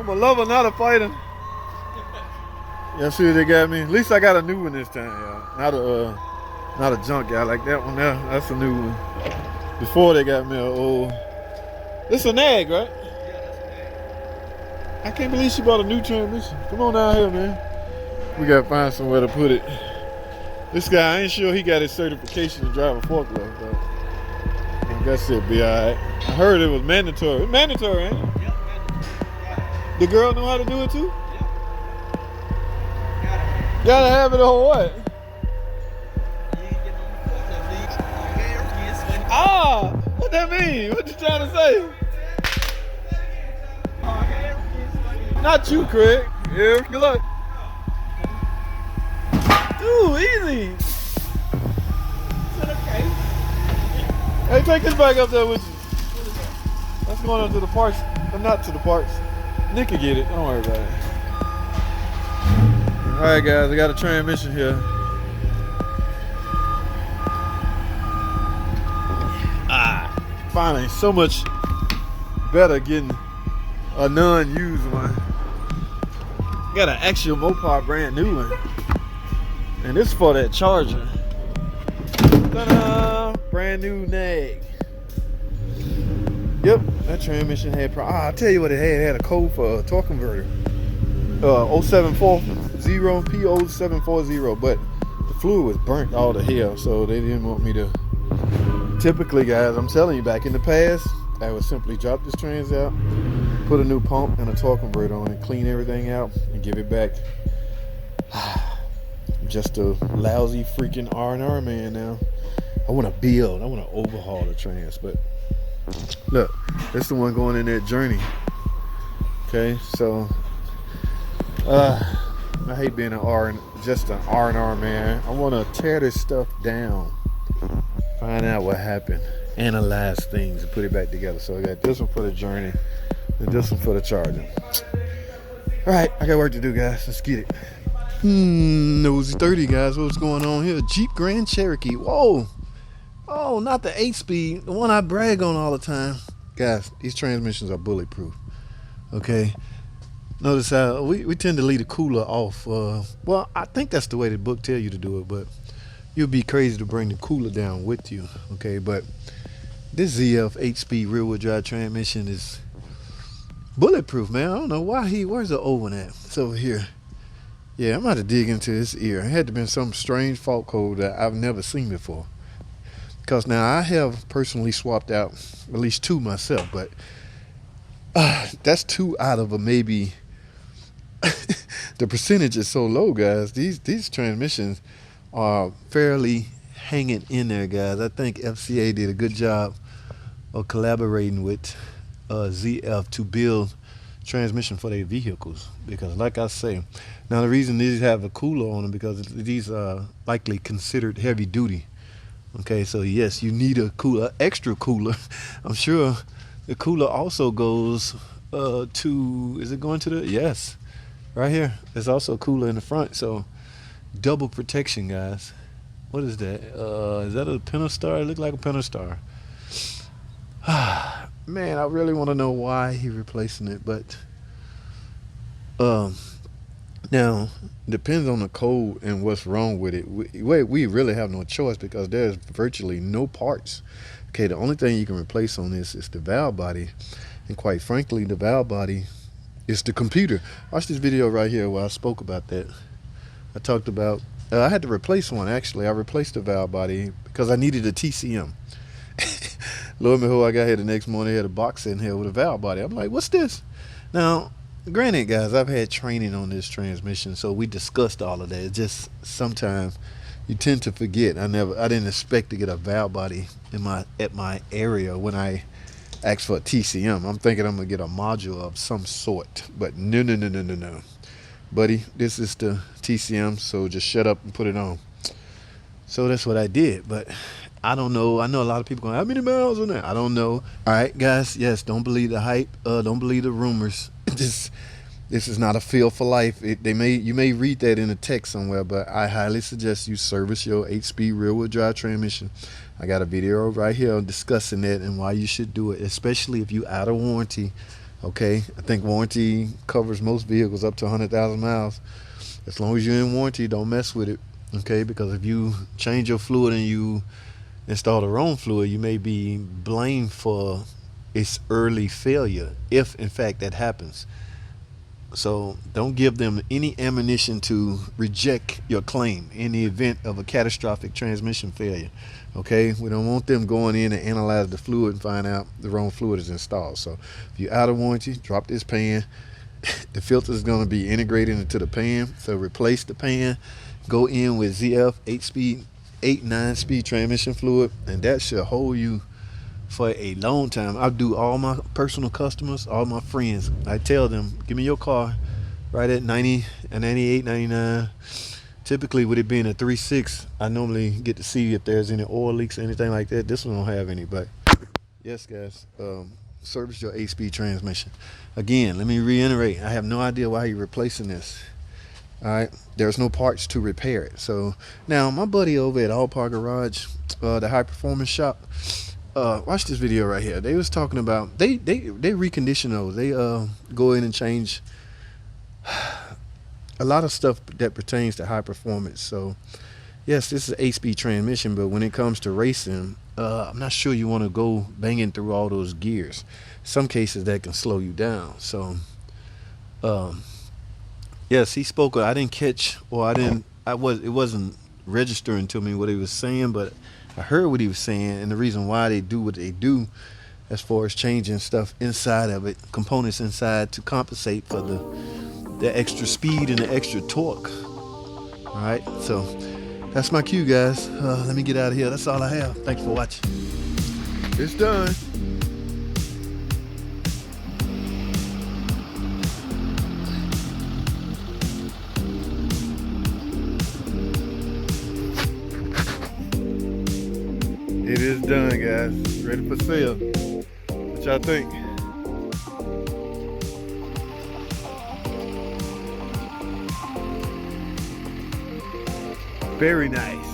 I'm a lover, not a fighter. Y'all see what they got me? At least I got a new one this time, y'all. Not a junk, y'all. Like that one there. That's a new one. Before they got me a old. This a nag, right? I can't believe she bought a new transmission. Come on down here, man. We gotta find somewhere to put it. This guy, I ain't sure he got his certification to drive a forklift, but I guess it'll be alright. I heard it was mandatory. It's mandatory, ain't it? Yep, mandatory. The girl know how to do it too? Yep. Gotta have it or what? Ah, what that mean? What you trying to say? Not you, Craig. Yeah, good luck. Ooh, easy. Hey, take this bag up there with you. That's going up to the parks. Not to the parks. Nick can get it. Don't worry about it. All right, guys. I got a transmission here. Finally, so much better getting a non-used one. Got an actual Mopar brand new one. And this is for that charger. Ta-da! Brand new nag. Yep, that transmission had I'll tell you what it had. It had a code for a torque converter. 0740 P0740, but the fluid was burnt all to hell, so they didn't want me to. Typically, guys, I'm telling you, back in the past, I would simply drop this trans out, put a new pump and a torque converter on it, clean everything out, and give it back. I'm just a lousy freaking R&R man now. I want to build. I want to overhaul the trans, but look, that's the one going in that Journey. Okay, so I hate being just an R&R man. I want to tear this stuff down. Find out what happened, analyze things, and put it back together. So I got this one for the Journey, and this one for the charger. All right, I got work to do, guys. Let's get it. Nosy 30, guys. What's going on here? Jeep Grand Cherokee. Whoa. Oh, not the 8-speed, the one I brag on all the time. Guys, these transmissions are bulletproof. Okay. Notice how we tend to leave the cooler off. Well, I think that's the way the book tell you to do it, but you'd be crazy to bring the cooler down with you, okay? But this ZF 8-speed rear-wheel drive transmission is bulletproof, man. I don't know why where's the old one at? It's over here. Yeah, I'm about to dig into this ear. It had to been some strange fault code that I've never seen before. Because now I have personally swapped out at least 2 myself, but that's 2 out of a maybe. The percentage is so low, guys. These transmissions are fairly hanging in there, guys. I think FCA did a good job of collaborating with ZF to build transmission for their vehicles, because like I say, now the reason these have a cooler on them because these are likely considered heavy duty. Okay, so yes, you need a cooler, extra cooler. I'm sure the cooler also goes to, is it going to the, yes, right here. There's also a cooler in the front, so double protection, guys. What is that? Is that a Pentastar? It looked like a Pentastar. Man, I really want to know why he replacing it, but now depends on the code and what's wrong with it. We really have no choice because there's virtually no parts. Okay, the only thing you can replace on this is the valve body, and quite frankly, the valve body is the computer. Watch this video right here where I spoke about that. I talked about I had to replace one. Actually, I replaced the valve body because I needed a TCM. Lo and behold, I got here the next morning, I had a box in here with a valve body. I'm like, what's this? Now, granted, guys, I've had training on this transmission, so we discussed all of that. It's just sometimes you tend to forget. I didn't expect to get a valve body at my area when I asked for a TCM. I'm thinking I'm gonna get a module of some sort, but no. Buddy, this is the TCM, so just shut up and put it on. So that's what I did, but I don't know. I know a lot of people going, how many miles on that? I don't know. All right, guys, yes, don't believe the hype. Don't believe the rumors. This is not a feel for life. You may read that in a text somewhere, but I highly suggest you service your 8-speed rear-wheel drive transmission. I got a video right here discussing that and why you should do it, especially if you out of warranty Okay, I think warranty covers most vehicles up to 100,000 miles. As long as you're in warranty, don't mess with it. Okay, because if you change your fluid and you install the wrong fluid, you may be blamed for its early failure, if in fact that happens. So don't give them any ammunition to reject your claim in the event of a catastrophic transmission failure. Okay, we don't want them going in and analyze the fluid and find out the wrong fluid is installed. So if you're out of warranty, drop this pan. The filter is going to be integrated into the pan, so replace the pan. Go in with ZF 8-speed, 9-speed transmission fluid, and that should hold you for a long time. I do all my personal customers, all my friends, I tell them, give me your car right at 90 and 98, 99. Typically, with it being a 3.6, I normally get to see if there's any oil leaks or anything like that. This one don't have any, but yes, guys, service your 8-speed transmission. Again, let me reiterate, I have no idea why you're replacing this. All right, there's no parts to repair it. So now my buddy over at All Park Garage, the high performance shop, watch this video right here. They was talking about they recondition those. They go in and change a lot of stuff that pertains to high performance. So yes, this is an 8-speed transmission, but when it comes to racing, I'm not sure you want to go banging through all those gears. Some cases that can slow you down. So yes, he spoke. I didn't catch, or it wasn't registering to me what he was saying, but I heard what he was saying, and the reason why they do what they do as far as changing stuff inside of it, components inside, to compensate for the extra speed and the extra torque. All right, so that's my cue, guys. Let me get out of here. That's all I have. Thanks for watching. It's done. It is done, guys. Ready for sale. What y'all think? Very nice.